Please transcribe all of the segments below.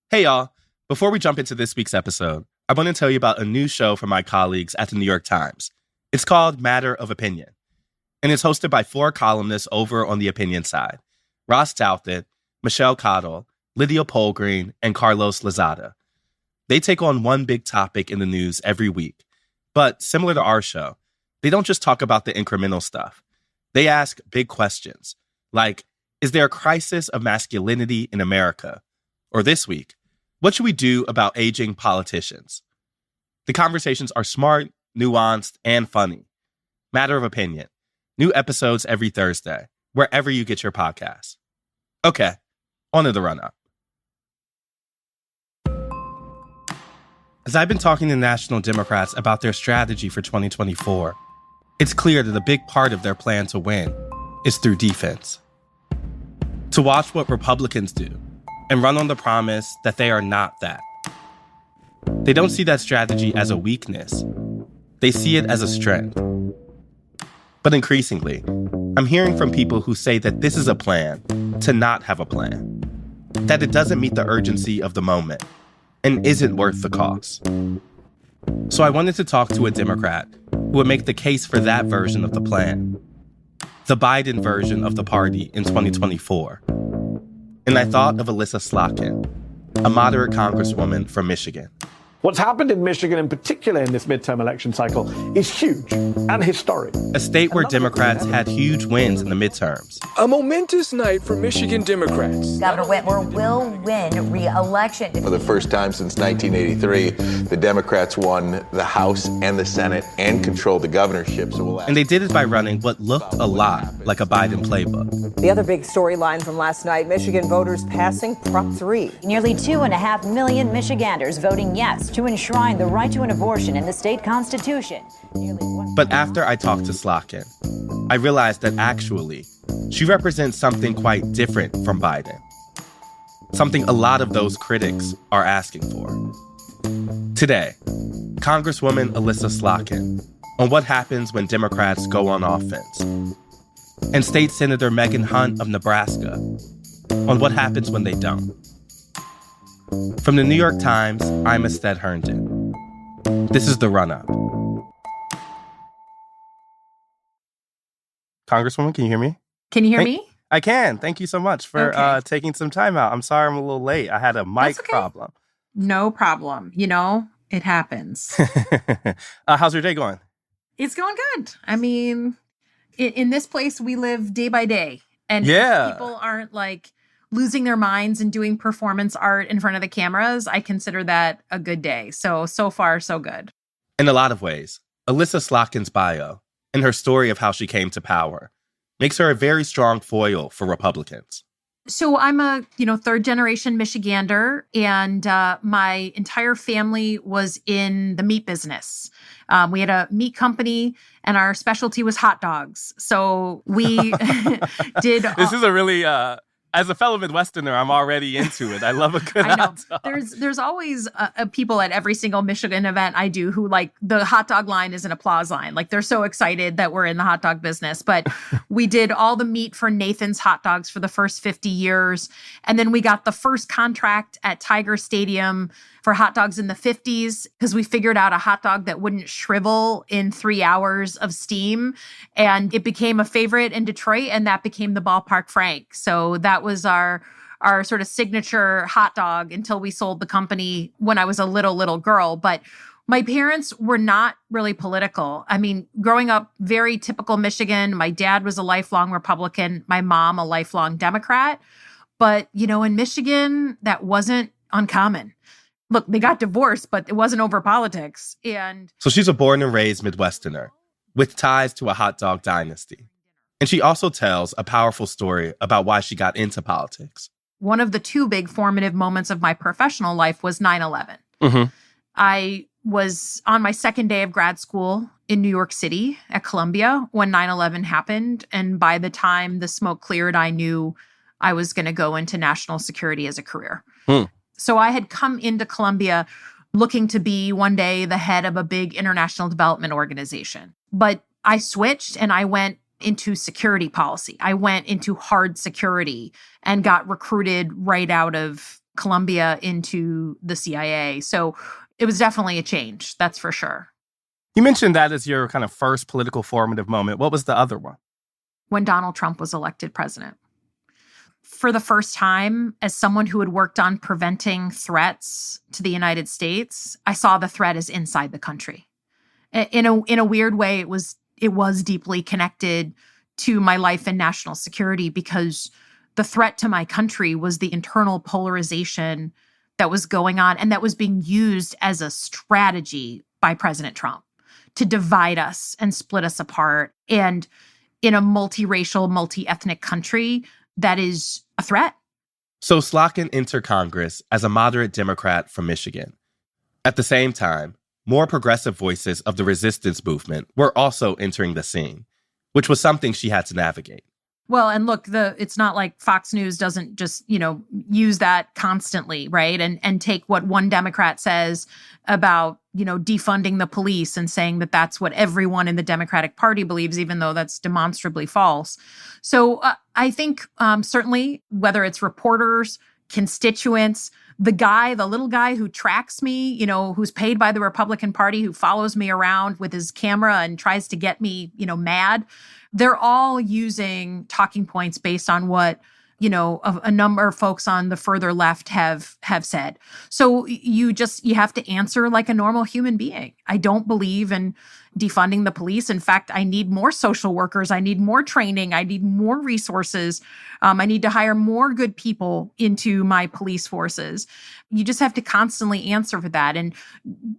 Hey, y'all. Before we jump into this week's episode, I want to tell you about a new show from my colleagues at the New York Times. It's called Matter of Opinion, and it's hosted by 4 columnists over on the opinion side: Ross Douthat, Michelle Cottle, Lydia Polgreen, and Carlos Lozada. They take on one big topic in the news every week. But similar to our show, they don't just talk about the incremental stuff. They ask big questions, like, is there a crisis of masculinity in America? Or this week, what should we do about aging politicians? The conversations are smart, nuanced, and funny. Matter of Opinion. New episodes every Thursday, wherever you get your podcasts. Okay, on to the run-up. As I've been talking to national Democrats about their strategy for 2024, it's clear that a big part of their plan to win is through defense. To watch what Republicans do and run on the promise that they are not that. They don't see that strategy as a weakness. They see it as a strength. But increasingly, I'm hearing from people who say that this is a plan to not have a plan, that it doesn't meet the urgency of the moment and isn't worth the cost. So I wanted to talk to a Democrat who would make the case for that version of the plan, the Biden version of the party in 2024. And I thought of Elissa Slotkin, a moderate congresswoman from Michigan. What's happened in Michigan in particular in this midterm election cycle is huge and historic. A state where Democrats had huge wins in the midterms. A momentous night for Michigan Democrats. Governor Whitmer will win re-election. For the first time since 1983, the Democrats won the House and the Senate and controlled the governorship. And they did it by running what looked a lot like a Biden playbook. The other big storyline from last night, Michigan voters passing Prop 3. Nearly 2.5 million Michiganders voting yes to enshrine the right to an abortion in the state constitution. But after I talked to Slotkin, I realized that actually, she represents something quite different from Biden. Something a lot of those critics are asking for. Today, Congresswoman Elissa Slotkin on what happens when Democrats go on offense. And State Senator Megan Hunt of Nebraska on what happens when they don't. From the New York Times, I'm Ested Herndon. This is The Run-Up. Congresswoman, can you hear me? Can you hear me? I can. Thank you so much for taking some time out. I'm sorry I'm a little late. I had a mic problem. No problem. You know, it happens. How's your day going? It's going good. I mean, in this place, we live day by day. And people aren't like losing their minds and doing performance art in front of the cameras. I consider that a good day. So far, so good. In a lot of ways, Elissa Slotkin's bio and her story of how she came to power makes her a very strong foil for Republicans. So I'm a, third generation Michigander, and my entire family was in the meat business. We had a meat company, and our specialty was hot dogs. So we did. This is a really, as a fellow Midwesterner, I'm already into it. I love a good hot dog. There's always people at every single Michigan event I do who, like, the hot dog line is an applause line. Like, they're so excited that we're in the hot dog business. But we did all the meat for Nathan's hot dogs for the first 50 years. And then we got the first contract at Tiger Stadium for hot dogs in the 50s because we figured out a hot dog that wouldn't shrivel in 3 hours of steam. And it became a favorite in Detroit, and that became the Ballpark Frank. So that was our sort of signature hot dog until we sold the company when I was a little girl. But my parents were not really political. I mean, growing up, very typical Michigan. My dad was a lifelong Republican, my mom a lifelong Democrat. But, in Michigan, that wasn't uncommon. Look, they got divorced, but it wasn't over politics. And so she's a born and raised Midwesterner with ties to a hot dog dynasty. And she also tells a powerful story about why she got into politics. One of the 2 big formative moments of my professional life was 9/11. Mm-hmm. I was on my second day of grad school in New York City at Columbia when 9/11 happened. And by the time the smoke cleared, I knew I was going to go into national security as a career. So I had come into Columbia looking to be one day the head of a big international development organization. But I switched and I went into security policy. I went into hard security and got recruited right out of Colombia into the CIA. So it was definitely a change, that's for sure. You mentioned that as your kind of first political formative moment. What was the other one? When Donald Trump was elected president. For the first time, as someone who had worked on preventing threats to the United States, I saw the threat as inside the country. In a weird way, it was deeply connected to my life and national security, because the threat to my country was the internal polarization that was going on and that was being used as a strategy by President Trump to divide us and split us apart. And in a multiracial, multi-ethnic country, that is a threat. So Slotkin entered Congress as a moderate Democrat from Michigan. At the same time, more progressive voices of the resistance movement were also entering the scene, which was something she had to navigate. Well, and look, it's not like Fox News doesn't just, use that constantly, right? And take what one Democrat says about, defunding the police and saying that that's what everyone in the Democratic Party believes, even though that's demonstrably false. So I think certainly whether it's reporters, constituents, the little guy who tracks me, who's paid by the Republican Party, who follows me around with his camera and tries to get me, mad, they're all using talking points based on what, a number of folks on the further left have said. So you have to answer like a normal human being. I don't believe in defunding the police. In fact, I need more social workers. I need more training. I need more resources. I need to hire more good people into my police forces. You just have to constantly answer for that. And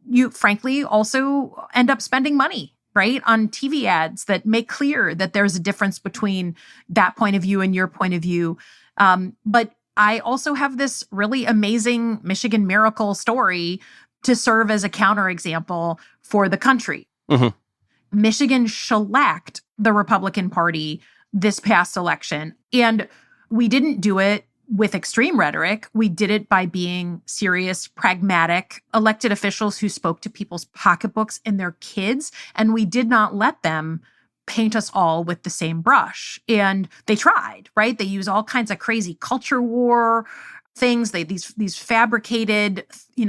you, frankly, also end up spending money, right, on TV ads that make clear that there's a difference between that point of view and your point of view. But I also have this really amazing Michigan miracle story to serve as a counterexample for the country. Mm-hmm. Michigan shellacked the Republican Party this past election. And we didn't do it with extreme rhetoric. We did it by being serious, pragmatic elected officials who spoke to people's pocketbooks and their kids. And we did not let them paint us all with the same brush. And they tried, right? They use all kinds of crazy culture war things, these fabricated,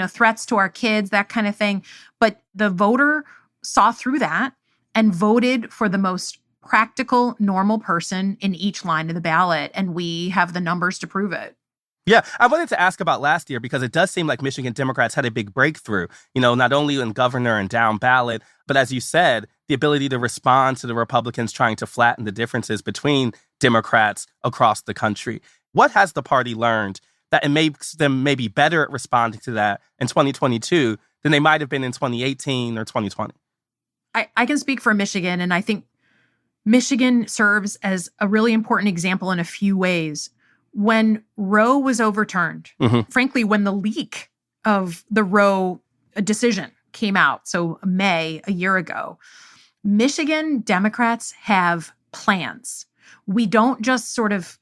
threats to our kids, that kind of thing. But the voter saw through that and voted for the most practical, normal person in each line of the ballot. And we have the numbers to prove it. Yeah, I wanted to ask about last year because it does seem like Michigan Democrats had a big breakthrough, not only in governor and down ballot, but as you said, the ability to respond to the Republicans trying to flatten the differences between Democrats across the country. What has the party learned that it makes them maybe better at responding to that in 2022 than they might have been in 2018 or 2020? I can speak for Michigan, and I think Michigan serves as a really important example in a few ways. When Roe was overturned, frankly, when the leak of the Roe decision came out, so May, a year ago, Michigan Democrats have plans. We don't just sort of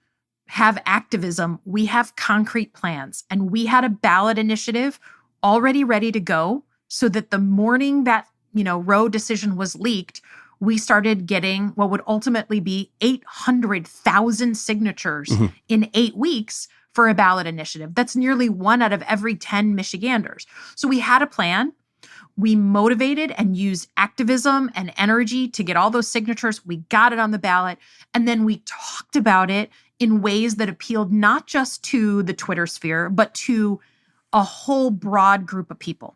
have activism, we have concrete plans. And we had a ballot initiative already ready to go so that the morning that, Roe decision was leaked, we started getting what would ultimately be 800,000 signatures in 8 weeks for a ballot initiative. That's nearly 1 out of every 10 Michiganders. So we had a plan. We motivated and used activism and energy to get all those signatures. We got it on the ballot. And then we talked about it in ways that appealed not just to the Twitter sphere, but to a whole broad group of people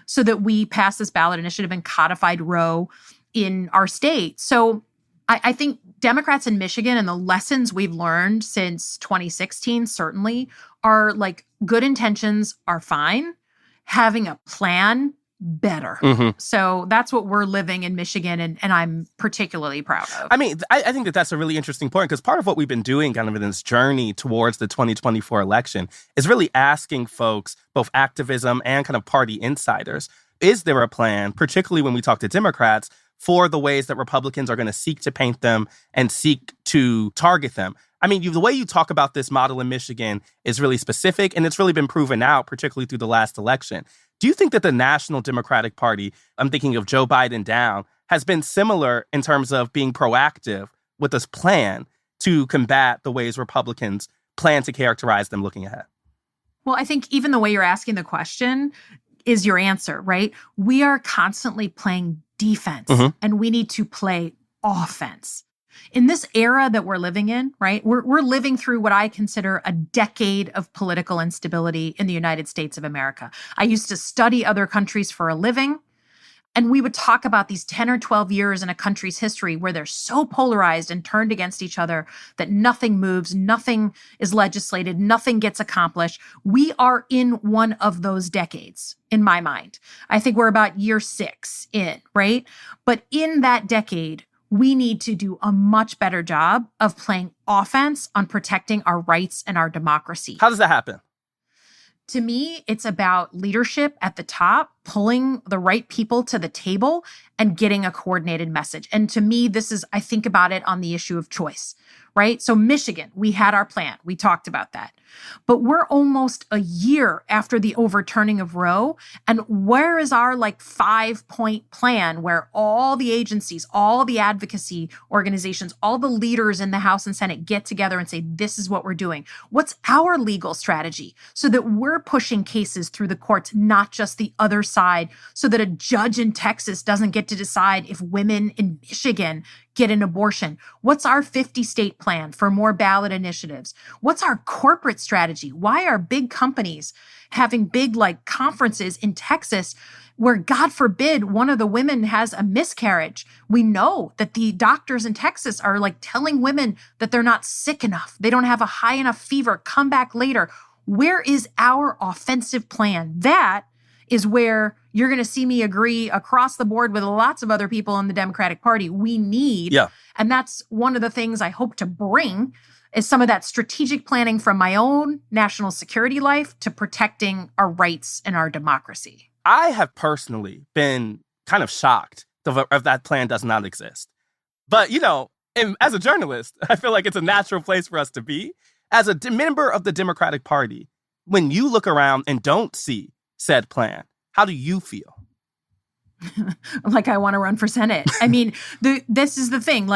so that we passed this ballot initiative and codified Roe in our state. So I think Democrats in Michigan and the lessons we've learned since 2016 certainly are like good intentions are fine. Having a plan, better. So that's what we're living in Michigan, and I'm particularly proud of. I mean, I think that's a really interesting point because part of what we've been doing kind of in this journey towards the 2024 election is really asking folks, both activism and kind of party insiders, is there a plan, particularly when we talk to Democrats, for the ways that Republicans are going to seek to paint them and seek to target them? I mean, the way you talk about this model in Michigan is really specific, and it's really been proven out, particularly through the last election. Do you think that the National Democratic Party, I'm thinking of Joe Biden down, has been similar in terms of being proactive with this plan to combat the ways Republicans plan to characterize them looking ahead? Well, I think even the way you're asking the question is your answer, right? We are constantly playing defense and we need to play offense. In this era that we're living in, right? We're living through what I consider a decade of political instability in the United States of America. I used to study other countries for a living. And we would talk about these 10 or 12 years in a country's history where they're so polarized and turned against each other that nothing moves, nothing is legislated, nothing gets accomplished. We are in one of those decades, in my mind. I think we're about year 6 in, right? But in that decade, we need to do a much better job of playing offense on protecting our rights and our democracy. How does that happen? To me, it's about leadership at the top, pulling the right people to the table and getting a coordinated message. And to me, I think about it on the issue of choice, right? So Michigan, we had our plan. We talked about that. But we're almost a year after the overturning of Roe. And where is our 5-point plan where all the agencies, all the advocacy organizations, all the leaders in the House and Senate get together and say, this is what we're doing? What's our legal strategy so that we're pushing cases through the courts, not just the other side, so that a judge in Texas doesn't get to decide if women in Michigan get an abortion? What's our 50-state plan for more ballot initiatives? What's our corporate strategy? Why are big companies having big conferences in Texas where, God forbid, one of the women has a miscarriage? We know that the doctors in Texas are telling women that they're not sick enough. They don't have a high enough fever. Come back later. Where is our offensive plan? That is where you're going to see me agree across the board with lots of other people in the Democratic Party. We need, and that's one of the things I hope to bring, is some of that strategic planning from my own national security life to protecting our rights and our democracy. I have personally been kind of shocked if that plan does not exist. But, as a journalist, I feel like it's a natural place for us to be. As a member of the Democratic Party, when you look around and don't see said plan, how do you feel? I want to run for Senate. I mean, this is the thing.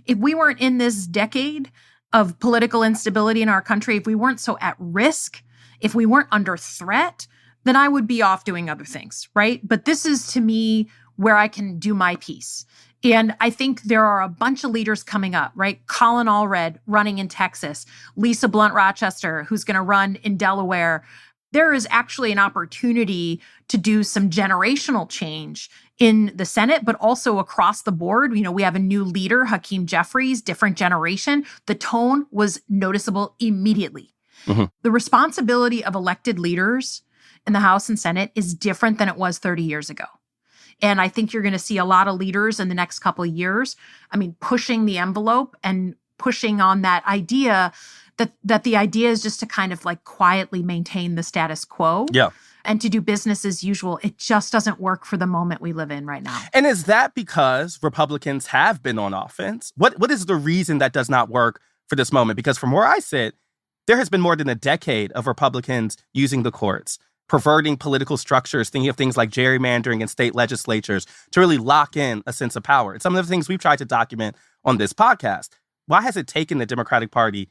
If we weren't in this decade of political instability in our country, if we weren't so at risk, if we weren't under threat, then I would be off doing other things, right? But this is, to me, where I can do my piece. And I think there are a bunch of leaders coming up, right? Colin Allred running in Texas, Lisa Blunt Rochester, who's going to run in Delaware. There is actually an opportunity to do some generational change in the Senate, but also across the board. We have a new leader, Hakeem Jeffries, different generation. The tone was noticeable immediately. The responsibility of elected leaders in the House and Senate is different than it was 30 years ago. And I think you're going to see a lot of leaders in the next couple of years, pushing the envelope and pushing on that idea that the idea is just to kind of quietly maintain the status quo. Yeah. And to do business as usual. It just doesn't work for the moment we live in right now. And is that because Republicans have been on offense? What is the reason that does not work for this moment? Because from where I sit, there has been more than a decade of Republicans using the courts, perverting political structures, thinking of things like gerrymandering in state legislatures to really lock in a sense of power. It's some of the things we've tried to document on this podcast. Why has it taken the Democratic Party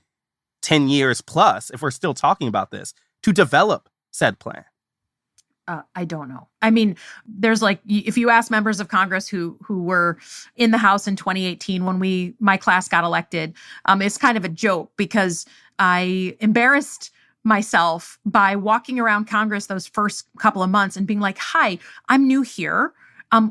10 years plus, if we're still talking about this, to develop said plan? I don't know. There's if you ask members of Congress who were in the House in 2018 when my class got elected, it's kind of a joke because I embarrassed myself by walking around Congress those first couple of months and being like, hi, I'm new here.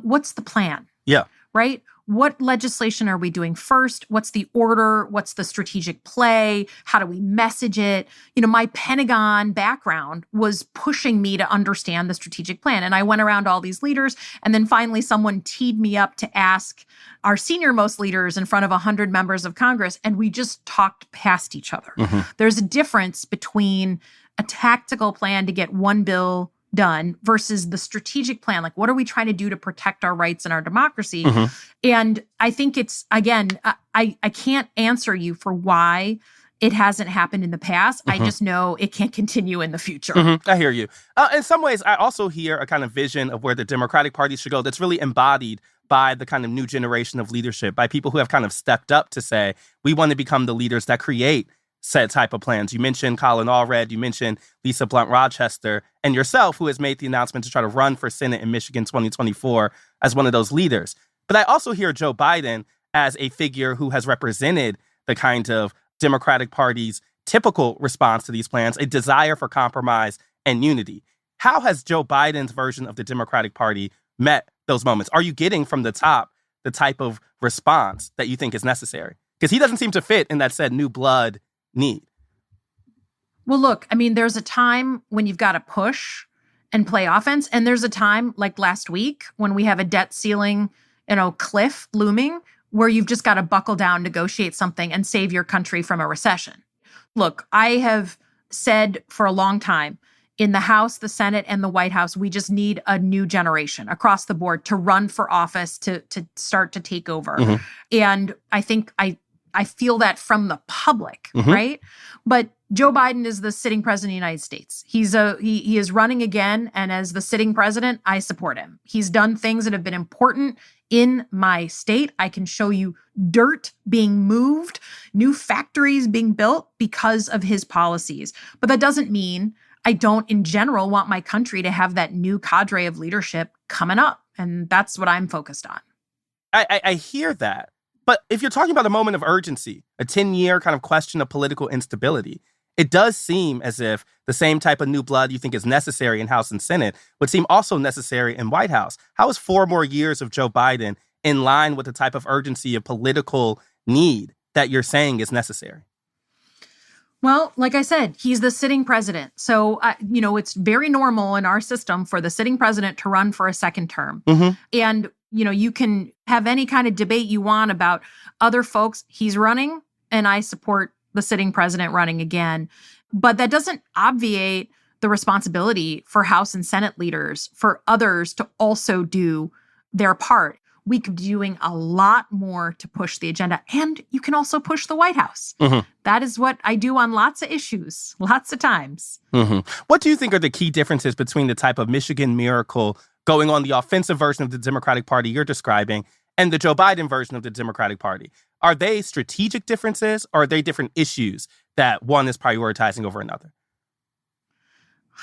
What's the plan? Yeah. Right? What legislation are we doing first? What's the order? What's the strategic play? How do we message it? My Pentagon background was pushing me to understand the strategic plan. And I went around all these leaders. And then finally, someone teed me up to ask our senior most leaders in front of 100 members of Congress. And we just talked past each other. There's a difference between a tactical plan to get one bill done versus the strategic plan. What are we trying to do to protect our rights and our democracy? And I think it's, again, I can't answer you for why it hasn't happened in the past. I just know it can't continue in the future. I hear you. In some ways, I also hear a kind of vision of where the Democratic Party should go that's really embodied by the kind of new generation of leadership, by people who have kind of stepped up to say, we want to become the leaders that create said type of plans. You mentioned Colin Allred, you mentioned Lisa Blunt Rochester, and yourself, who has made the announcement to try to run for Senate in Michigan 2024 as one of those leaders. But I also hear Joe Biden as a figure who has represented the kind of Democratic Party's typical response to these plans, a desire for compromise and unity. How has Joe Biden's version of the Democratic Party met those moments? Are you getting from the top the type of response that you think is necessary? Because he doesn't seem to fit in that said new blood need. Well, look, I mean, there's a time when you've got to push and play offense. And there's a time like last week when we have a debt ceiling, cliff looming where you've just got to buckle down, negotiate something and save your country from a recession. Look, I have said for a long time in the House, the Senate, and the White House, we just need a new generation across the board to run for office, to start to take over. Mm-hmm. And I think I feel that from the public, mm-hmm. right? But Joe Biden is the sitting president of the United States. He is running again, and as the sitting president, I support him. He's done things that have been important in my state. I can show you dirt being moved, new factories being built because of his policies. But that doesn't mean I don't, in general, want my country to have that new cadre of leadership coming up. And that's what I'm focused on. I hear that. But if you're talking about a moment of urgency, a 10-year kind of question of political instability, it does seem as if the same type of new blood you think is necessary in House and Senate would seem also necessary in White House. How is 4 more years of Joe Biden in line with the type of urgency of political need that you're saying is necessary? Well, like I said, he's the sitting president. So, it's very normal in our system for the sitting president to run for a second term. Mm-hmm. And, you can have any kind of debate you want about other folks. He's running, and I support the sitting president running again. But that doesn't obviate the responsibility for House and Senate leaders, for others to also do their part. We could be doing a lot more to push the agenda. And you can also push the White House. Mm-hmm. That is what I do on lots of issues, lots of times. Mm-hmm. What do you think are the key differences between the type of Michigan miracle going on the offensive version of the Democratic Party you're describing and the Joe Biden version of the Democratic Party? Are they strategic differences, or are they different issues that one is prioritizing over another?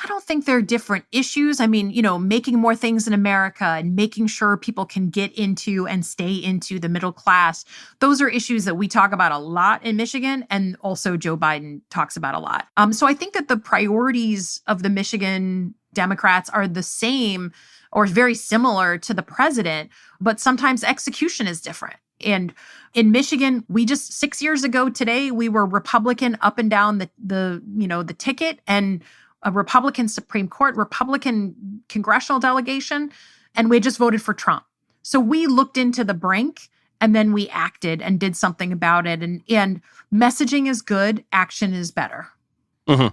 I don't think they're different issues. I mean, making more things in America and making sure people can get into and stay into the middle class. Those are issues that we talk about a lot in Michigan, and also Joe Biden talks about a lot. So I think that the priorities of the Michigan Democrats are the same or very similar to the president, but sometimes execution is different. And in Michigan, we just 6 years ago today, we were Republican up and down the ticket, and a Republican Supreme Court, Republican congressional delegation, and we just voted for Trump. So we looked into the brink, and then we acted and did something about it. And messaging is good, action is better. Mm-hmm.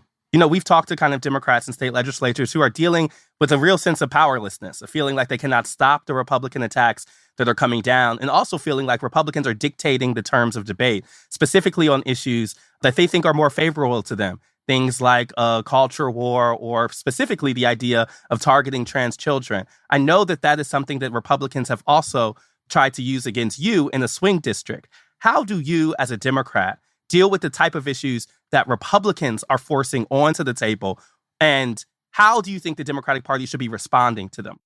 We've talked to kind of Democrats and state legislators who are dealing with a real sense of powerlessness, a feeling like they cannot stop the Republican attacks that are coming down, and also feeling like Republicans are dictating the terms of debate, specifically on issues that they think are more favorable to them. Things like a culture war, or specifically the idea of targeting trans children. I know that is something that Republicans have also tried to use against you in a swing district. How do you, as a Democrat, deal with the type of issues that Republicans are forcing onto the table? And how do you think the Democratic Party should be responding to them?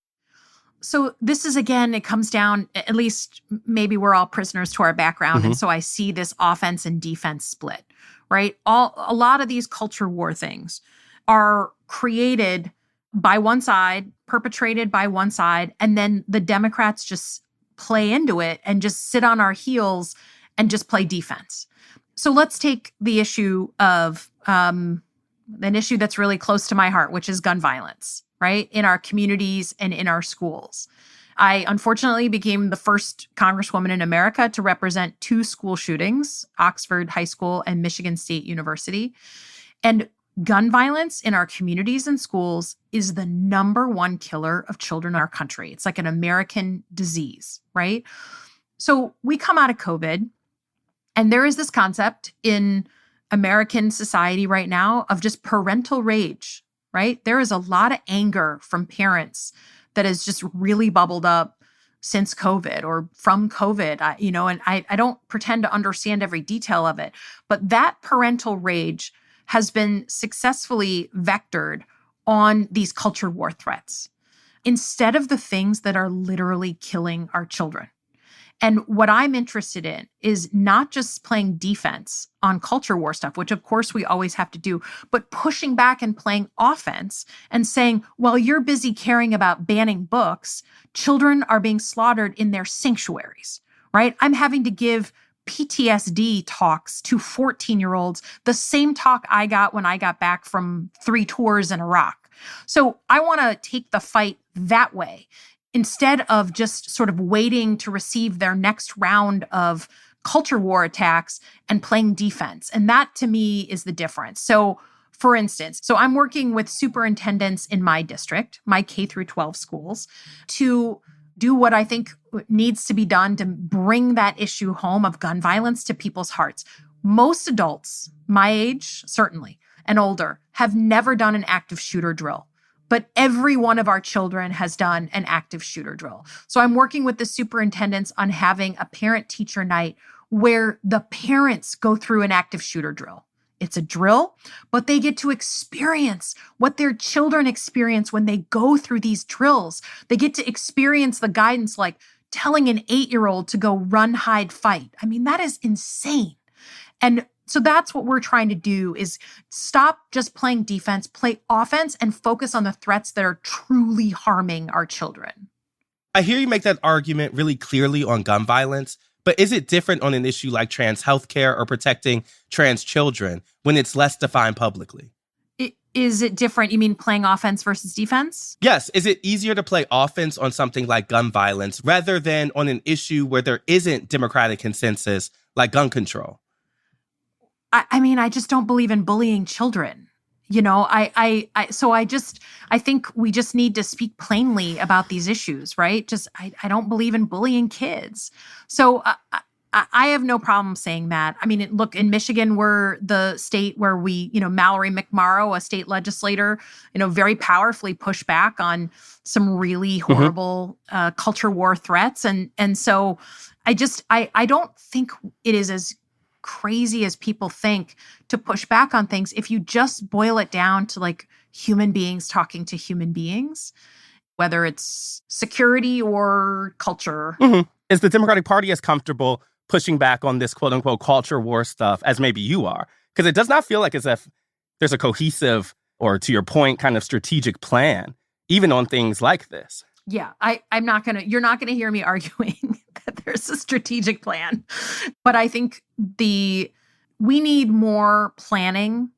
So this is, again, it comes down, at least maybe we're all prisoners to our background. Mm-hmm. And so I see this offense and defense split, right? A lot of these culture war things are created by one side, perpetrated by one side, and then the Democrats just play into it and just sit on our heels and just play defense. So let's take the issue of an issue that's really close to my heart, which is gun violence, right? In our communities and in our schools. I unfortunately became the first Congresswoman in America to represent 2 school shootings, Oxford High School and Michigan State University. And gun violence in our communities and schools is the #1 killer of children in our country. It's like an American disease, right? So we come out of COVID, and there is this concept in American society right now of just parental rage, right? There is a lot of anger from parents that has just really bubbled up since COVID or from COVID, and I don't pretend to understand every detail of it, but that parental rage has been successfully vectored on these culture war threats instead of the things that are literally killing our children. And what I'm interested in is not just playing defense on culture war stuff, which of course we always have to do, but pushing back and playing offense and saying, while you're busy caring about banning books, children are being slaughtered in their sanctuaries, right? I'm having to give PTSD talks to 14-year-olds, the same talk I got when I got back from 3 tours in Iraq. So I want to take the fight that way, instead of just sort of waiting to receive their next round of culture war attacks and playing defense. And that to me is the difference. So for instance, I'm working with superintendents in my district, my K through 12 schools, to do what I think needs to be done to bring that issue home of gun violence to people's hearts. Most adults, my age, certainly, and older, have never done an active shooter drill. But every one of our children has done an active shooter drill. So I'm working with the superintendents on having a parent-teacher night where the parents go through an active shooter drill. It's a drill, but they get to experience what their children experience when they go through these drills. They get to experience the guidance like telling an 8-year-old to go run, hide, fight. I mean, that is insane. And so that's what we're trying to do, is stop just playing defense, play offense, and focus on the threats that are truly harming our children. I hear you make that argument really clearly on gun violence, but is it different on an issue like trans healthcare or protecting trans children when it's less defined publicly? Is it different? You mean playing offense versus defense? Yes. Is it easier to play offense on something like gun violence rather than on an issue where there isn't democratic consensus like gun control? I mean, I just don't believe in bullying children. I think we just need to speak plainly about these issues, right? I don't believe in bullying kids. So I have no problem saying that. I mean, look, in Michigan, we're the state where Mallory McMorrow, a state legislator, very powerfully pushed back on some really horrible culture war threats. And so I don't think it is as crazy as people think to push back on things if you just boil it down to like human beings talking to human beings, whether it's security or culture. Mm-hmm. Is the Democratic Party as comfortable pushing back on this quote unquote culture war stuff as maybe you are? Because it does not feel like as if there's a cohesive or, to your point, kind of strategic plan, even on things like this. Yeah, you're not gonna hear me arguing that there's a strategic plan. But I think we need more planning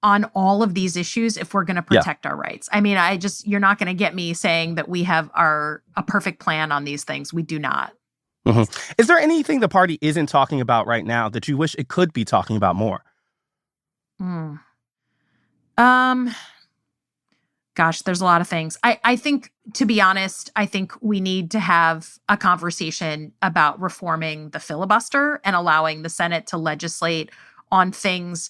on all of these issues if we're gonna protect our rights. I mean, you're not gonna get me saying that we have a perfect plan on these things. We do not. Mm-hmm. Is there anything the party isn't talking about right now that you wish it could be talking about more? Gosh, there's a lot of things. I think, to be honest, I think we need to have a conversation about reforming the filibuster and allowing the Senate to legislate on things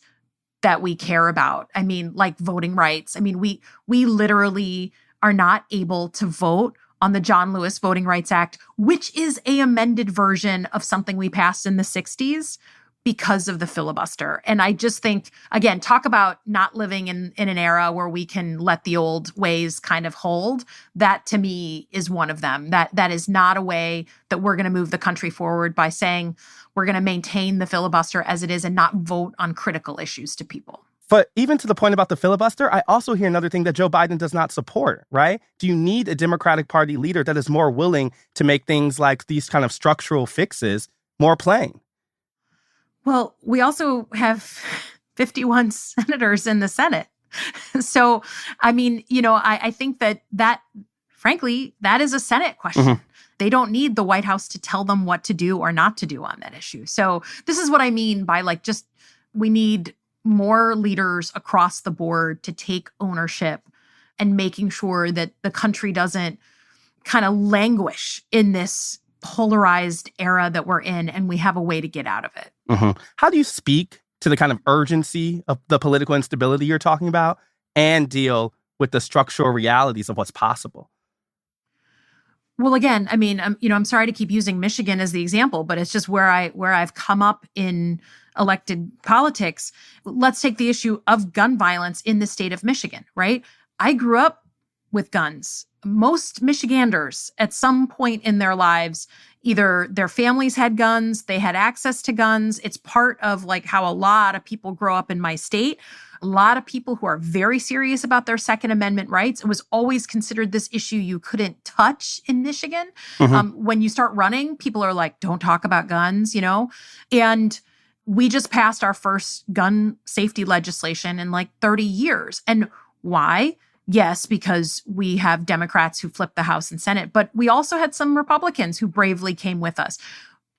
that we care about. I mean, like voting rights. I mean, we literally are not able to vote on the John Lewis Voting Rights Act, which is an amended version of something we passed in the 60s. Because of the filibuster. And I just think, again, talk about not living in an era where we can let the old ways kind of hold. That to me is one of them. That is not a way that we're going to move the country forward by saying we're going to maintain the filibuster as it is and not vote on critical issues to people. But even to the point about the filibuster, I also hear another thing that Joe Biden does not support, right? Do you need a Democratic Party leader that is more willing to make things like these kind of structural fixes more plain? Well, we also have 51 senators in the Senate. So, I mean, I think that frankly, that is a Senate question. Mm-hmm. They don't need the White House to tell them what to do or not to do on that issue. So this is what I mean by we need more leaders across the board to take ownership and making sure that the country doesn't kind of languish in this polarized era that we're in, and we have a way to get out of it. Mm-hmm. How do you speak to the kind of urgency of the political instability you're talking about and deal with the structural realities of what's possible? Well, again, I mean, I'm sorry to keep using Michigan as the example, but it's just where I've come up in elected politics. Let's take the issue of gun violence in the state of Michigan, right? I grew up with guns. Most Michiganders at some point in their lives, either their families had guns, they had access to guns. It's part of like how a lot of people grow up in my state. A lot of people who are very serious about their Second Amendment rights. It was always considered this issue you couldn't touch in Michigan. When you start running, people are like, don't talk about guns, And we just passed our first gun safety legislation in like 30 years. And why? Yes, because we have Democrats who flipped the House and Senate, but we also had some Republicans who bravely came with us.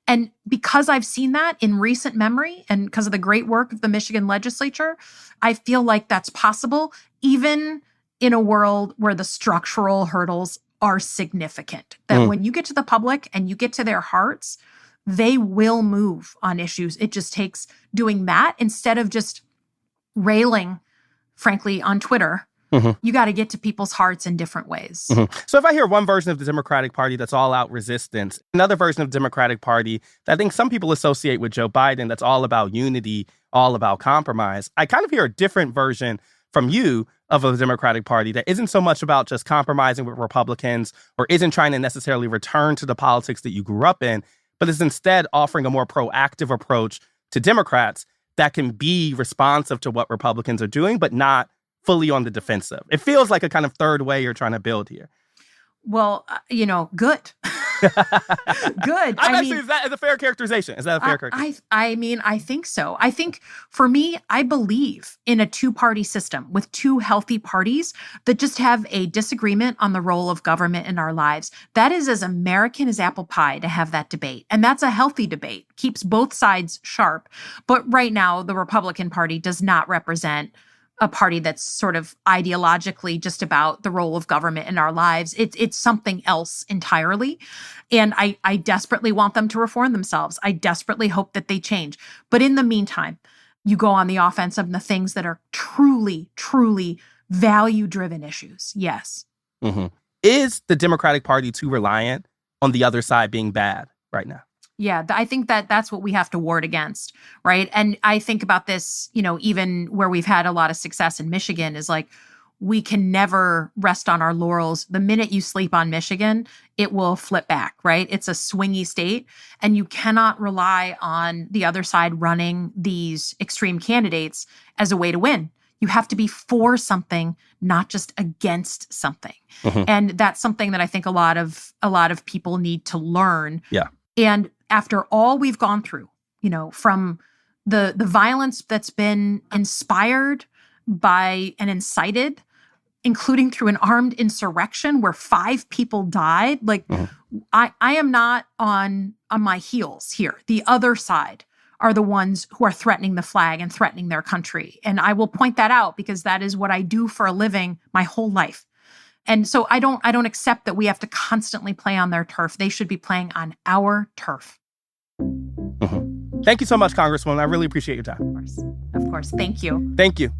And because I've seen that in recent memory and because of the great work of the Michigan legislature, I feel like that's possible, even in a world where the structural hurdles are significant. That when you get to the public and you get to their hearts, they will move on issues. It just takes doing that instead of just railing, frankly, on Twitter. You got to get to people's hearts in different ways. So if I hear one version of the Democratic Party that's all out resistance, another version of the Democratic Party that I think some people associate with Joe Biden that's all about unity, all about compromise, I kind of hear a different version from you of a Democratic Party that isn't so much about just compromising with Republicans or isn't trying to necessarily return to the politics that you grew up in, but is instead offering a more proactive approach to Democrats that can be responsive to what Republicans are doing, but not fully on the defensive. It feels like a kind of third way you're trying to build here. Well, good. Good. Is that a fair characterization? Is that a fair characterization? I think so. I think for me, I believe in a two-party system with two healthy parties that just have a disagreement on the role of government in our lives. That is as American as apple pie to have that debate. And that's a healthy debate, keeps both sides sharp. But right now, the Republican Party does not represent a party that's sort of ideologically just about the role of government in our lives. It's something else entirely. And I desperately want them to reform themselves. I desperately hope that they change. But in the meantime, you go on the offense of the things that are truly, truly value-driven issues. Yes. Is the Democratic Party too reliant on the other side being bad right now? Yeah, I think that's what we have to ward against, right? And I think about this, even where we've had a lot of success in Michigan is like, we can never rest on our laurels. The minute you sleep on Michigan, it will flip back, right? It's a swingy state, and you cannot rely on the other side running these extreme candidates as a way to win. You have to be for something, not just against something. And that's something that I think a lot of people need to learn. Yeah. And after all we've gone through, from the violence that's been inspired by and incited, including through an armed insurrection where 5 people died, I am not on my heels here. The other side are the ones who are threatening the flag and threatening their country. And I will point that out because that is what I do for a living my whole life. And so I don't accept that we have to constantly play on their turf. They should be playing on our turf. Thank you so much, Congresswoman. I really appreciate your time. Of course. Thank you. Thank you.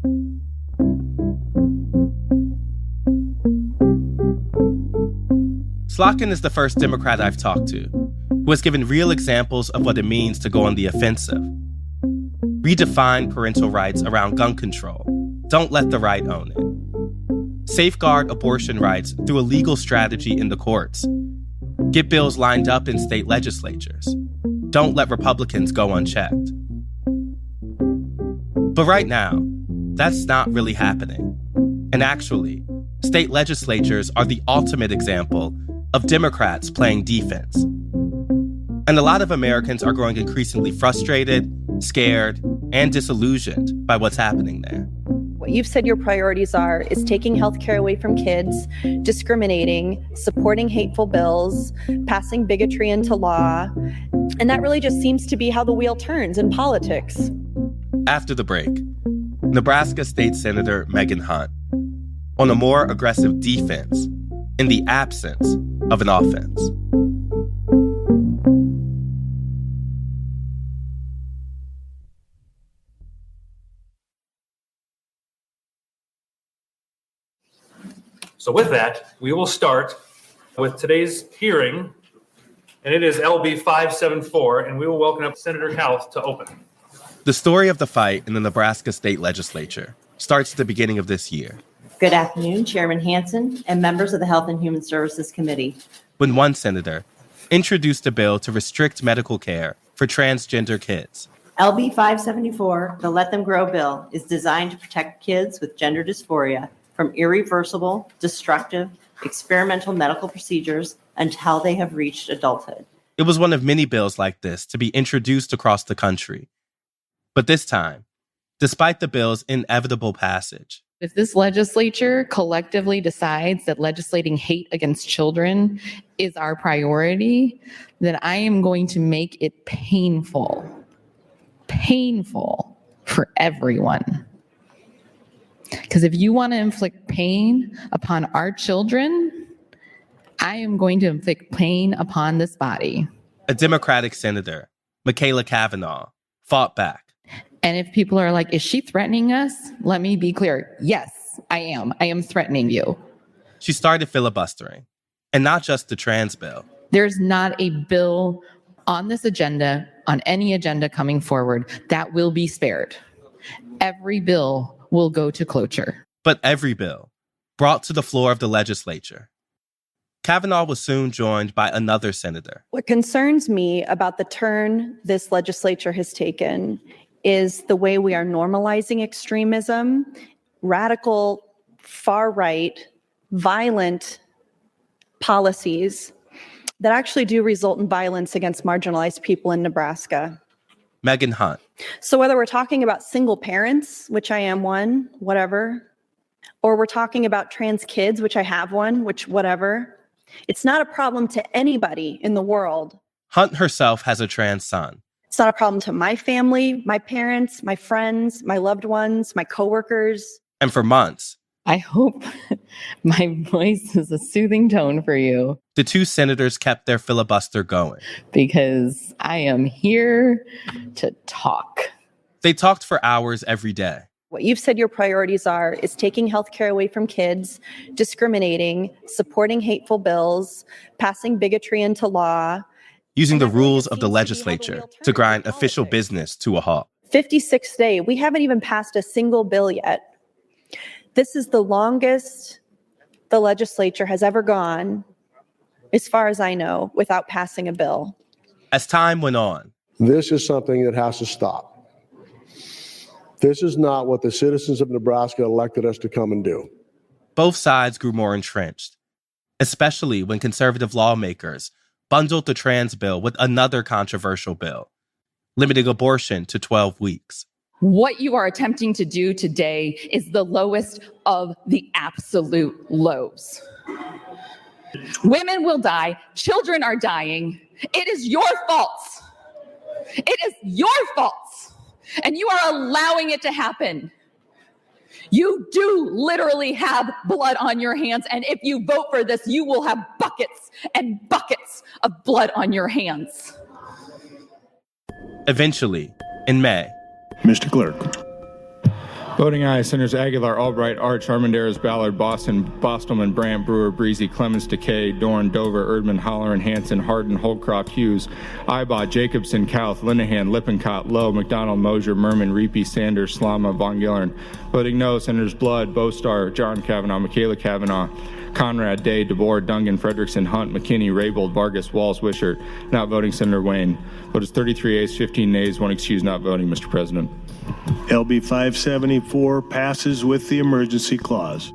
Slotkin is the first Democrat I've talked to who has given real examples of what it means to go on the offensive. Redefine parental rights around gun control. Don't let the right own it. Safeguard abortion rights through a legal strategy in the courts. Get bills lined up in state legislatures. Don't let Republicans go unchecked. But right now, that's not really happening. And actually, state legislatures are the ultimate example of Democrats playing defense. And a lot of Americans are growing increasingly frustrated, scared, and disillusioned by what's happening there. What you've said your priorities are is taking healthcare away from kids, discriminating, supporting hateful bills, passing bigotry into law. And that really just seems to be how the wheel turns in politics. After the break, Nebraska State Senator Megan Hunt on a more aggressive defense in the absence of an offense. So with that, we will start with today's hearing, and it is LB 574, and we will welcome up Senator House to open. The story of the fight in the Nebraska state legislature starts at the beginning of this year, Good afternoon, Chairman Hansen and members of the Health and Human Services Committee. when one senator introduced a bill to restrict medical care for transgender kids. LB 574, the Let Them Grow bill, is designed to protect kids with gender dysphoria from irreversible, destructive, experimental medical procedures until they have reached adulthood. It was one of many bills like this to be introduced across the country. But this time, despite the bill's inevitable passage, if this legislature collectively decides that legislating hate against children is our priority, then I am going to make it painful for everyone. Because if you want to inflict pain upon our children, I am going to inflict pain upon this body. a Democratic senator, Michaela Cavanaugh, fought back. And if people are like, is she threatening us? Let me be clear. Yes, I am. I am threatening you. She started filibustering, and not just the trans bill. There's not a bill on this agenda, on any agenda coming forward, that will be spared. Every bill will go to cloture. But every bill brought to the floor of the legislature. Cavanaugh was soon joined by another senator. What concerns me about the turn this legislature has taken is the way we are normalizing extremism, radical, far-right, violent policies that actually do result in violence against marginalized people in Nebraska. Megan Hunt. So whether we're talking about single parents, which I am one, whatever, or we're talking about trans kids, which I have one, which whatever, it's not a problem to anybody in the world. Hunt herself has a trans son. It's not a problem to my family, my parents, my friends, my loved ones, my coworkers. And for months, I hope my voice is a soothing tone for you. The two senators kept their filibuster going. Because I am here to talk. They talked for hours every day. What you've said your priorities are is taking healthcare away from kids, discriminating, supporting hateful bills, passing bigotry into law. Using the rules of the legislature to grind official business to a halt. 56th day, we haven't even passed a single bill yet. This is the longest the legislature has ever gone, as far as I know, without passing a bill. As time went on, this is something that has to stop. This is not what the citizens of Nebraska elected us to come and do. Both sides grew more entrenched, especially when conservative lawmakers bundled the trans bill with another controversial bill, limiting abortion to 12 weeks. What you are attempting to do today is the lowest of the absolute lows. Women will die. Children are dying. It is your fault. It is your fault. And you are allowing it to happen. You do literally have blood on your hands. And if you vote for this, you will have buckets and buckets of blood on your hands. Eventually, in May, Mr. Clerk. Voting aye, Senators Aguilar, Albright, Arch, Armendariz, Ballard, Boston, Bostelman, Brandt, Brewer, Breezy, Clemens, Decay, Dorn, Dover, Erdman, Holleran, Hanson, Hardin, Holdcroft, Hughes, Ibach, Jacobson, Kauth, Linehan, Lippincott, Lowe, McDonald, Mosier, Merman, Reapy, Sanders, Slama, Von Gillern. Voting no, Senators Blood, Bostar, John Cavanaugh, Michaela Cavanaugh, Conrad, Day, DeBoer, Dungan, Frederickson, Hunt, McKinney, Raybold, Vargas, Walls, Wishart. Not voting, Senator Wayne. Vote is 33 ayes, 15 nays, 1 excused not voting, Mr. President. LB 574 passes with the emergency clause.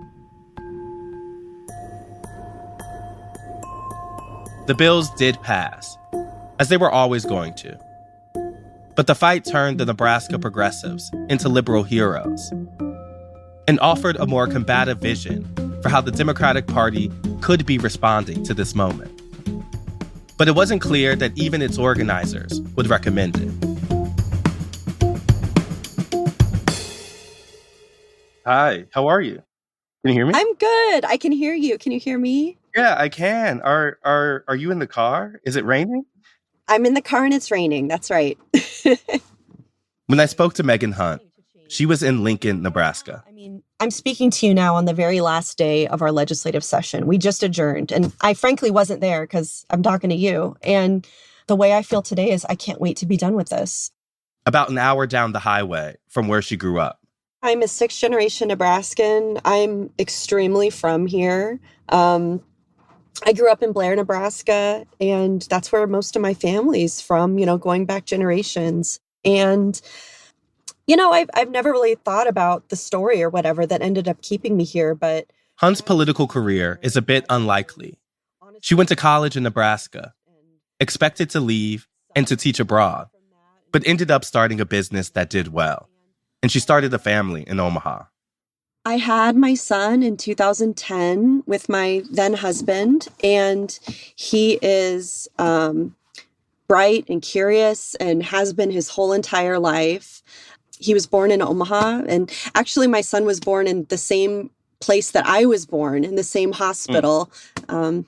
The bills did pass, as they were always going to. But the fight turned the Nebraska progressives into liberal heroes and offered a more combative vision for how the Democratic Party could be responding to this moment. But it wasn't clear that even its organizers would recommend it. Hi, how are you? Can you hear me? I'm good. I can hear you. Can you hear me? Yeah, I can. Are you in the car? Is it raining? I'm in the car and it's raining. That's right. When I spoke to Megan Hunt, She was in Lincoln, Nebraska. I'm speaking to you now on the very last day of our legislative session. We just adjourned, and I frankly wasn't there because I'm talking to you. And the way I feel today is I can't wait to be done with this. About an hour down the highway from where she grew up. I'm a sixth-generation Nebraskan. I'm extremely from here. I grew up in Blair, Nebraska, and that's where most of my family's from, going back generations. And, I've never really thought about the story or whatever that ended up keeping me here, but... Hunt's political career is a bit unlikely. She went to college in Nebraska, expected to leave and to teach abroad, but ended up starting a business that did well. And she started a family in Omaha. I had my son in 2010 with my then husband, and he is bright and curious and has been his whole entire life. He was born in Omaha, and actually my son was born in the same place that I was born, in the same hospital.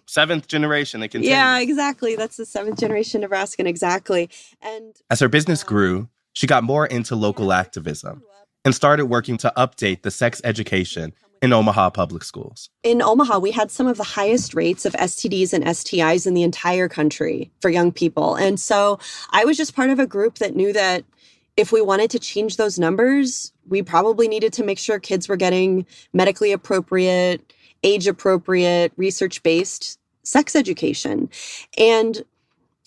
Seventh generation, it continues. Yeah, exactly. That's the seventh generation Nebraskan, exactly. And as her business grew, she got more into local activism and started working to update the sex education in Omaha public schools. In Omaha, we had some of the highest rates of STDs and STIs in the entire country for young people. And so I was just part of a group that knew that if we wanted to change those numbers, we probably needed to make sure kids were getting medically appropriate, age-appropriate, research-based sex education. And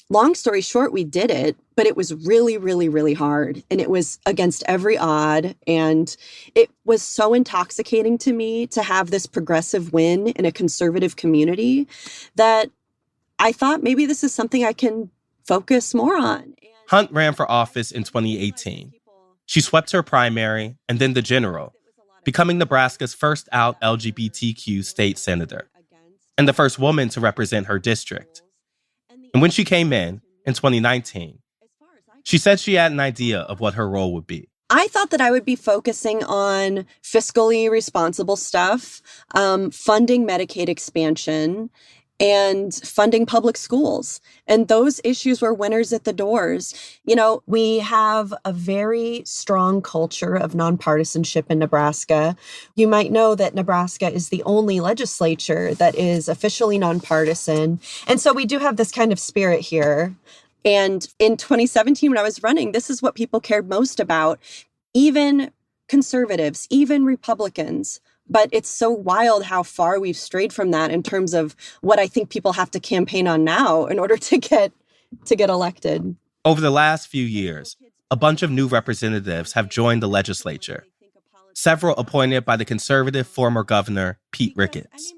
long story short, we did it, but it was really, really, really hard. And it was against every odd. And it was so intoxicating to me to have this progressive win in a conservative community that I thought maybe this is something I can focus more on. Hunt ran for office in 2018. She swept her primary and then the general, becoming Nebraska's first out LGBTQ state senator and the first woman to represent her district. And when she came in 2019, she said she had an idea of what her role would be. I thought that I would be focusing on fiscally responsible stuff, funding Medicaid expansion, and funding public schools. And those issues were winners at the doors. We have a very strong culture of nonpartisanship in Nebraska. You might know that Nebraska is the only legislature that is officially nonpartisan. And so we do have this kind of spirit here. And in 2017, when I was running, this is what people cared most about. Even conservatives, even Republicans. But it's so wild how far we've strayed from that in terms of what I think people have to campaign on now in order to get elected. Over the last few years, a bunch of new representatives have joined the legislature, several appointed by the conservative former governor, Pete Ricketts.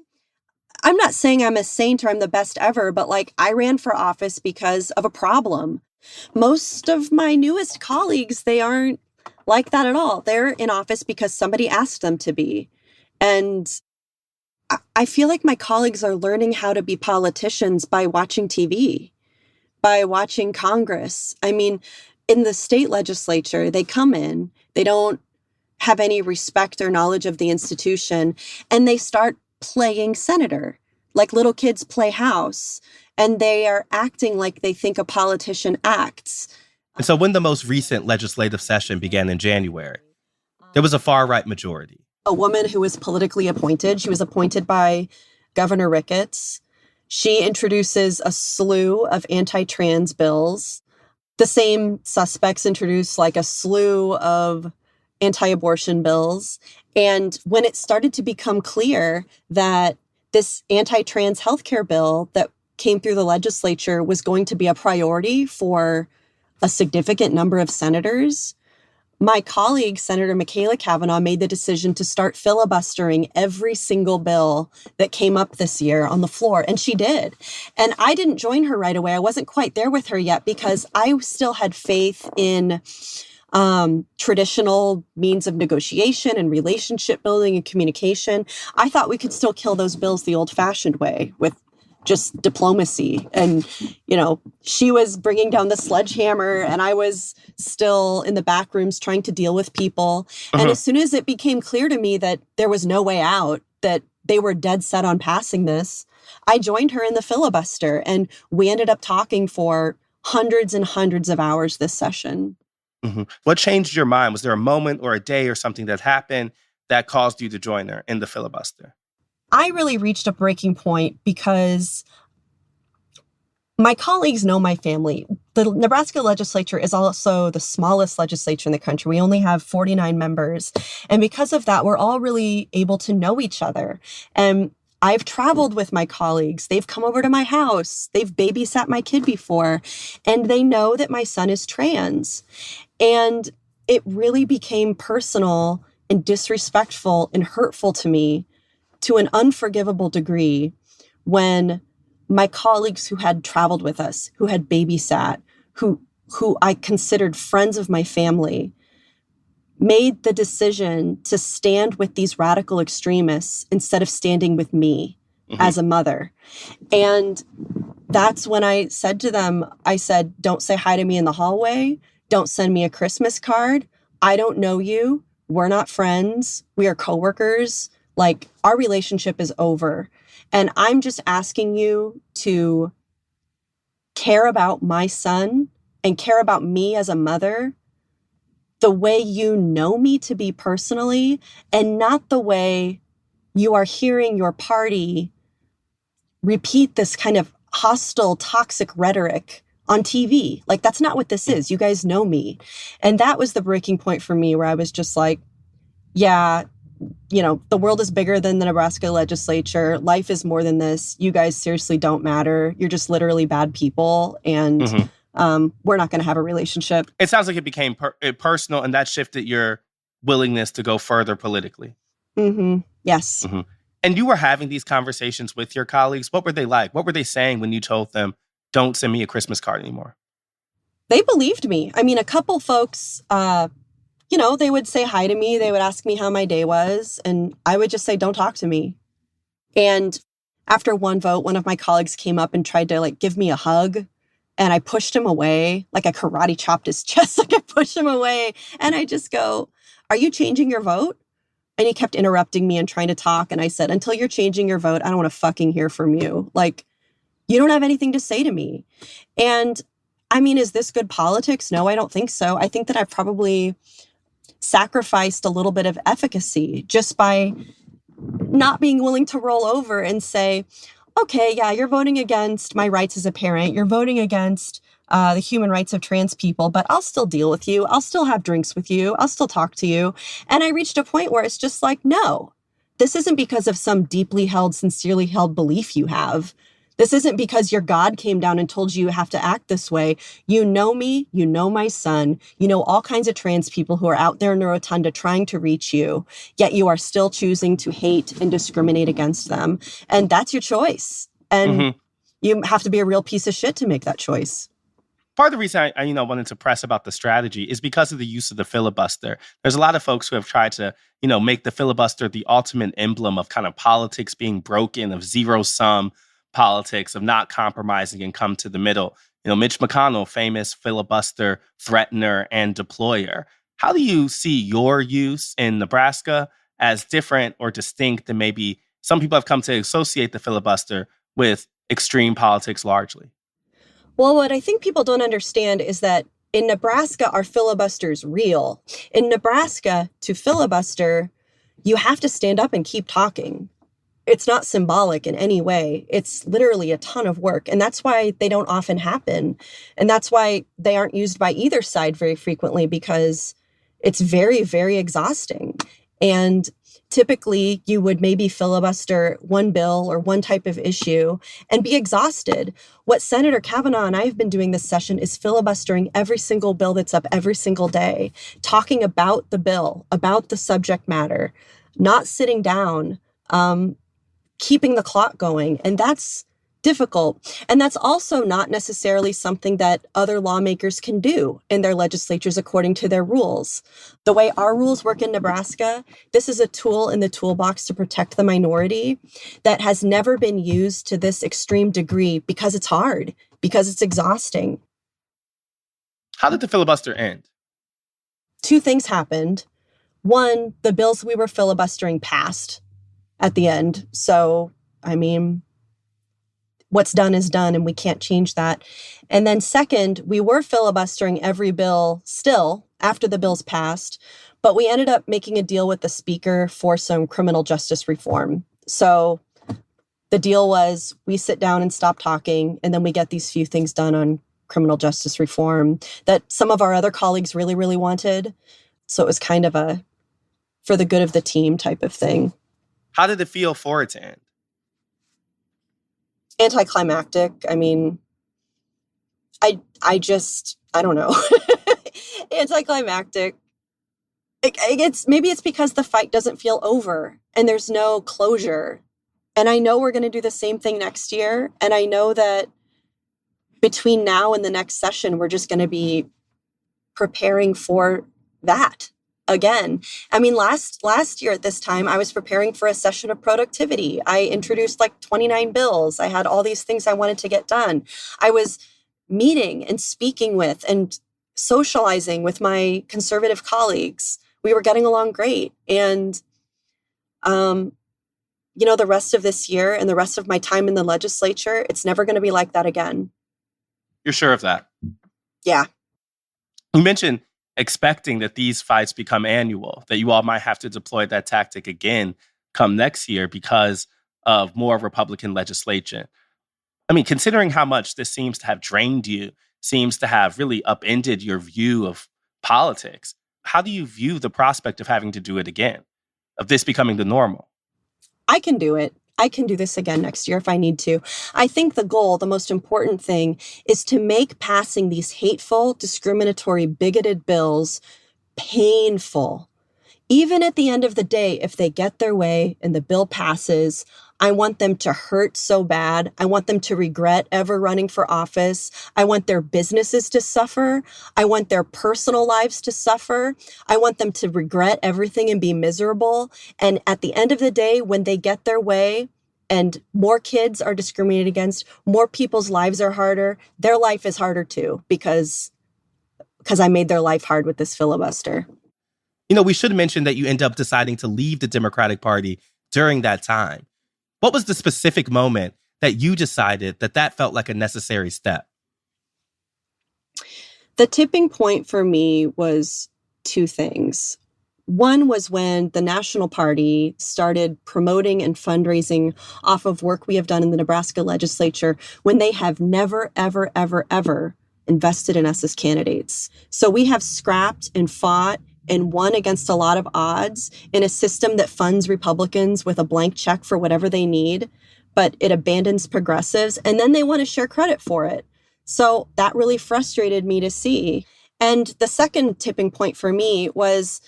I'm not saying I'm a saint or I'm the best ever, but I ran for office because of a problem. Most of my newest colleagues, they aren't like that at all. They're in office because somebody asked them to be. And I feel like my colleagues are learning how to be politicians by watching TV, by watching Congress. I mean, in the state legislature, they come in, they don't have any respect or knowledge of the institution, and they start playing senator, like little kids play house, and they are acting like they think a politician acts. And so when the most recent legislative session began in January, there was a far-right majority. A woman who was politically appointed. She was appointed by Governor Ricketts. She introduces a slew of anti-trans bills. The same suspects introduce a slew of anti-abortion bills. And when it started to become clear that this anti-trans healthcare bill that came through the legislature was going to be a priority for a significant number of senators, my colleague, Senator Michaela Cavanaugh, made the decision to start filibustering every single bill that came up this year on the floor. And she did. And I didn't join her right away. I wasn't quite there with her yet because I still had faith in traditional means of negotiation and relationship building and communication. I thought we could still kill those bills the old-fashioned way with just diplomacy. And, she was bringing down the sledgehammer and I was still in the back rooms trying to deal with people. And as soon as it became clear to me that there was no way out, that they were dead set on passing this, I joined her in the filibuster and we ended up talking for hundreds and hundreds of hours this session. What changed your mind? Was there a moment or a day or something that happened that caused you to join her in the filibuster? I really reached a breaking point because my colleagues know my family. The Nebraska legislature is also the smallest legislature in the country. We only have 49 members. And because of that, we're all really able to know each other. And I've traveled with my colleagues. They've come over to my house. They've babysat my kid before. And they know that my son is trans. And it really became personal and disrespectful and hurtful to me to an unforgivable degree when my colleagues who had traveled with us, who had babysat, who I considered friends of my family, made the decision to stand with these radical extremists instead of standing with me as a mother. And that's when I said to them, I said, don't say hi to me in the hallway. Don't send me a Christmas card. I don't know you. We're not friends. We are coworkers. Like, our relationship is over. And I'm just asking you to care about my son and care about me as a mother the way you know me to be personally, and not the way you are hearing your party repeat this kind of hostile, toxic rhetoric on TV. Like, that's not what this is. You guys know me. And that was the breaking point for me, where I was just like, yeah, you know, the world is bigger than the Nebraska legislature. Life is more than this. You guys seriously don't matter. You're just literally bad people. And we're not going to have a relationship. It sounds like it became personal, and that shifted your willingness to go further politically. Yes. And you were having these conversations with your colleagues. What were they like? What were they saying when you told them, don't send me a Christmas card anymore? They believed me. I mean, a couple folks, you know, they would say hi to me. They would ask me how my day was. And I would just say, don't talk to me. And after one vote, one of my colleagues came up and tried to give me a hug. And I pushed him away, like I karate chopped his chest, like I pushed him away. And I just go, are you changing your vote? And he kept interrupting me and trying to talk. And I said, until you're changing your vote, I don't want to fucking hear from you. Like, you don't have anything to say to me. And I mean, is this good politics? No, I don't think so. I think that I've probably sacrificed a little bit of efficacy just by not being willing to roll over and say, okay, yeah, you're voting against my rights as a parent. You're voting against the human rights of trans people, but I'll still deal with you. I'll still have drinks with you. I'll still talk to you. And I reached a point where it's just like, no, this isn't because of some deeply held, sincerely held belief you have. This isn't because your God came down and told you have to act this way. You know me, you know my son, you know all kinds of trans people who are out there in the rotunda trying to reach you, yet you are still choosing to hate and discriminate against them. And that's your choice. And you have to be a real piece of shit to make that choice. Part of the reason I wanted to press about the strategy is because of the use of the filibuster. There's a lot of folks who have tried to, make the filibuster the ultimate emblem of kind of politics being broken, of zero-sum politics, of not compromising and come to the middle. Mitch McConnell, famous filibuster threatener and deployer. How do you see your use in Nebraska as different or distinct than maybe some people have come to associate the filibuster with extreme politics largely? Well, what I think people don't understand is that in Nebraska, our filibuster's real. In Nebraska, to filibuster, you have to stand up and keep talking. It's not symbolic in any way. It's literally a ton of work. And that's why they don't often happen. And that's why they aren't used by either side very frequently, because it's very, very exhausting. And typically you would maybe filibuster one bill or one type of issue and be exhausted. What Senator Kavanaugh and I have been doing this session is filibustering every single bill that's up every single day, talking about the bill, about the subject matter, not sitting down, keeping the clock going. And that's difficult. And that's also not necessarily something that other lawmakers can do in their legislatures according to their rules. The way our rules work in Nebraska, this is a tool in the toolbox to protect the minority that has never been used to this extreme degree because it's hard, because it's exhausting. How did the filibuster end? Two things happened. One, the bills we were filibustering passed at the end. So, I mean, what's done is done and we can't change that. And then second, we were filibustering every bill still after the bills passed, but we ended up making a deal with the speaker for some criminal justice reform. So the deal was we sit down and stop talking, and then we get these few things done on criminal justice reform that some of our other colleagues really, really wanted. So it was kind of a for the good of the team type of thing. How did it feel for it to end? Anticlimactic. I mean, I don't know. Anticlimactic. Maybe it's because the fight doesn't feel over and there's no closure. And I know we're going to do the same thing next year. And I know that between now and the next session, we're just going to be preparing for that again. I mean, last year at this time, I was preparing for a session of productivity. I introduced like 29 bills. I had all these things I wanted to get done. I was meeting and speaking with and socializing with my conservative colleagues. We were getting along great. And, the rest of this year and the rest of my time in the legislature, it's never going to be like that again. You're sure of that? Yeah. You mentioned expecting that these fights become annual, that you all might have to deploy that tactic again come next year because of more Republican legislation. I mean, considering how much this seems to have drained you, seems to have really upended your view of politics, how do you view the prospect of having to do it again, of this becoming the normal? I can do it. I can do this again next year if I need to. I think the goal, the most important thing, is to make passing these hateful, discriminatory, bigoted bills painful. Even at the end of the day, if they get their way and the bill passes, I want them to hurt so bad. I want them to regret ever running for office. I want their businesses to suffer. I want their personal lives to suffer. I want them to regret everything and be miserable. And at the end of the day, when they get their way and more kids are discriminated against, more people's lives are harder, their life is harder too, because I made their life hard with this filibuster. We should mention that you end up deciding to leave the Democratic Party during that time. What was the specific moment that you decided that felt like a necessary step? The tipping point for me was two things. One was when the National Party started promoting and fundraising off of work we have done in the Nebraska legislature when they have never, ever, ever, ever invested in us as candidates. So we have scrapped and fought and won against a lot of odds in a system that funds Republicans with a blank check for whatever they need, but it abandons progressives, and then they want to share credit for it. So that really frustrated me to see. And the second tipping point for me was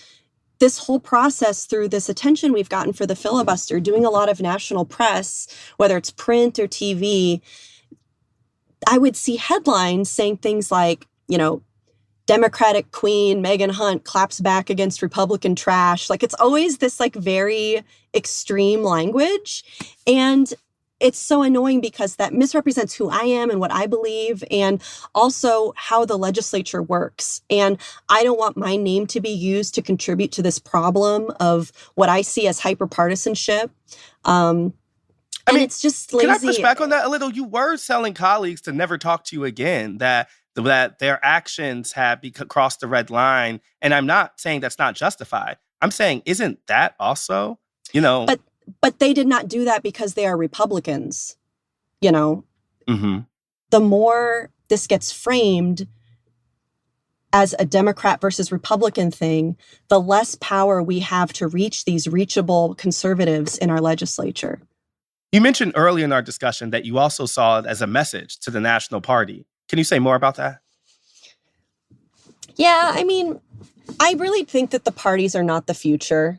this whole process through this attention we've gotten for the filibuster, doing a lot of national press, whether it's print or TV. I would see headlines saying things like, Democratic Queen Megan Hunt claps back against Republican trash. Like, it's always this very extreme language. And it's so annoying because that misrepresents who I am and what I believe and also how the legislature works. And I don't want my name to be used to contribute to this problem of what I see as hyperpartisanship. It's just lazy. Can I push back on that a little? You were telling colleagues to never talk to you again, that their actions have crossed the red line. And I'm not saying that's not justified. I'm saying, isn't that also, But they did not do that because they are Republicans, Mm-hmm. The more this gets framed as a Democrat versus Republican thing, the less power we have to reach these reachable conservatives in our legislature. You mentioned earlier in our discussion that you also saw it as a message to the National Party. Can you say more about that? Yeah, I mean, I really think that the parties are not the future,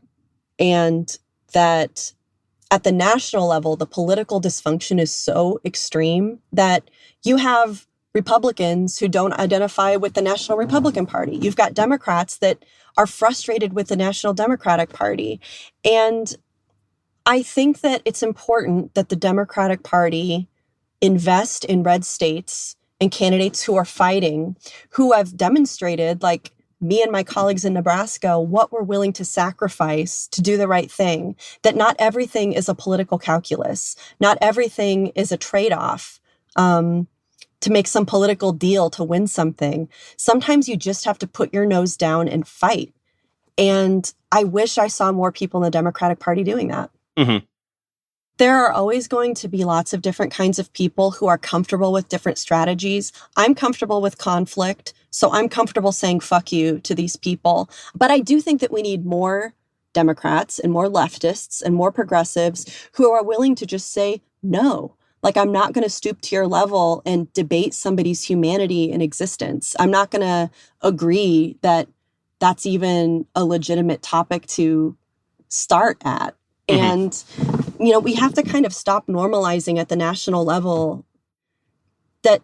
and that at the national level, the political dysfunction is so extreme that you have Republicans who don't identify with the National Republican Party. You've got Democrats that are frustrated with the National Democratic Party. And I think that it's important that the Democratic Party invest in red states and candidates who are fighting, who have demonstrated, like me and my colleagues in Nebraska what we're willing to sacrifice to do the right thing, that not everything is a political calculus. Not everything is a trade-off to make some political deal to win something. Sometimes you just have to put your nose down and fight. And I wish I saw more people in the Democratic Party doing that. Mm-hmm. There are always going to be lots of different kinds of people who are comfortable with different strategies. I'm comfortable with conflict, so I'm comfortable saying fuck you to these people. But I do think that we need more Democrats and more leftists and more progressives who are willing to just say no. Like, I'm not going to stoop to your level and debate somebody's humanity and existence. I'm not going to agree that that's even a legitimate topic to start at. Mm-hmm. And, you know, we have to kind of stop normalizing at the national level that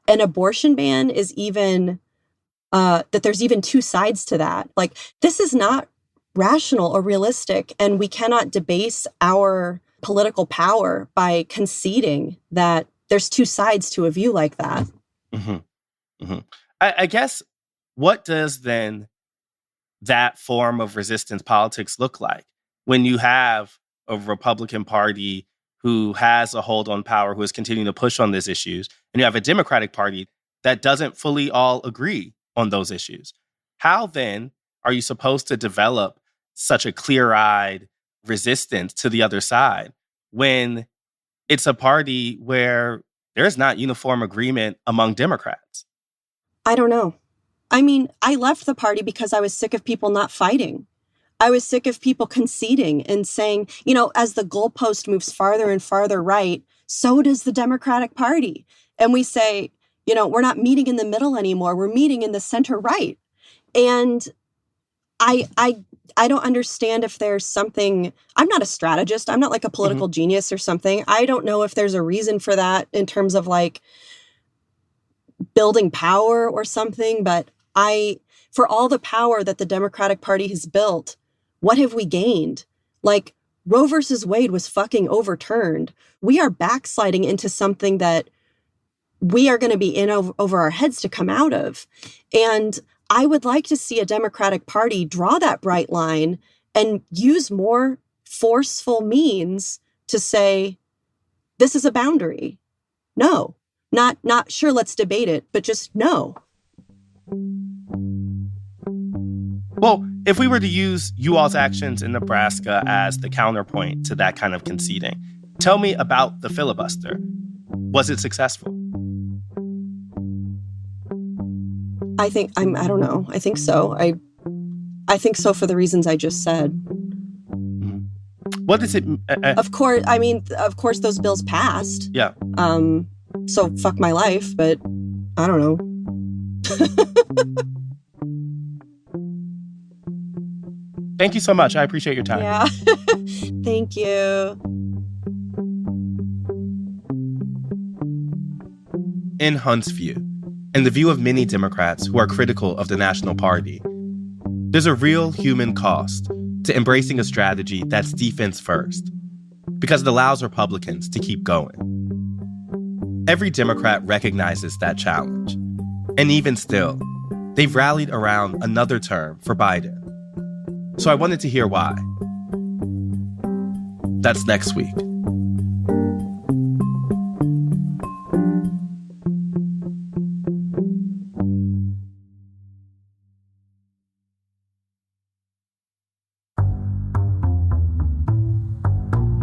an abortion ban is even, that there's even two sides to that. Like, this is not rational or realistic, and we cannot debase our political power by conceding that there's two sides to a view like that. Mm-hmm. Mm-hmm. I guess, what does then that form of resistance politics look like when you have a Republican Party who has a hold on power, who is continuing to push on these issues, and you have a Democratic Party that doesn't fully all agree on those issues? How then are you supposed to develop such a clear-eyed resistance to the other side when it's a party where there's not uniform agreement among Democrats? I don't know. I mean, I left the party because I was sick of people not fighting. I was sick of people conceding and saying, you know, as the goalpost moves farther and farther right, so does the Democratic Party. And we say, you know, we're not meeting in the middle anymore. We're meeting in the center right. And I don't understand if there's something. I'm not a strategist. I'm not like a political genius or something. I don't know if there's a reason for that in terms of like building power or something. But for all the power that the Democratic Party has built, what have we gained? Like, Roe versus Wade was fucking overturned. We are backsliding into something that we are going to be in over our heads to come out of. And I would like to see a Democratic Party draw that bright line and use more forceful means to say, this is a boundary. No, not sure, let's debate it, but just no. Well, if we were to use you all's actions in Nebraska as the counterpoint to that kind of conceding, tell me about the filibuster. Was it successful? I don't know. I think so. I think so for the reasons I just said. What does it... Of course, those bills passed. Yeah. So fuck my life, but I don't know. Thank you so much. I appreciate your time. Yeah. Thank you. In Hunt's view, and the view of many Democrats who are critical of the National Party, there's a real human cost to embracing a strategy that's defense first, because it allows Republicans to keep going. Every Democrat recognizes that challenge. And even still, they've rallied around another term for Biden. So I wanted to hear why. That's next week.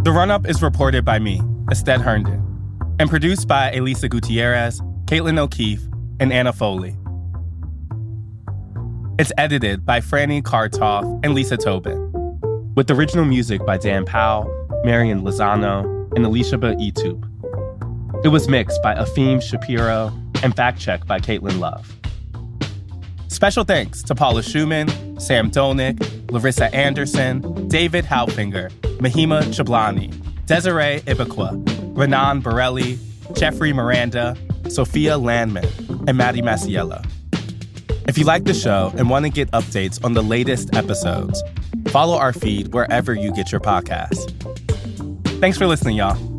The Run-Up is reported by me, Ested Herndon, and produced by Elisa Gutierrez, Caitlin O'Keefe, and Anna Foley. It's edited by Franny Kartoff and Lisa Tobin, with original music by Dan Powell, Marian Lozano, and Alicia Itub. It was mixed by Afim Shapiro and fact-checked by Caitlin Love. Special thanks to Paula Schumann, Sam Dolnick, Larissa Anderson, David Halfinger, Mahima Chablani, Desiree Ibaqua, Renan Borelli, Jeffrey Miranda, Sophia Landman, and Maddie Masiello. If you like the show and want to get updates on the latest episodes, follow our feed wherever you get your podcasts. Thanks for listening, y'all.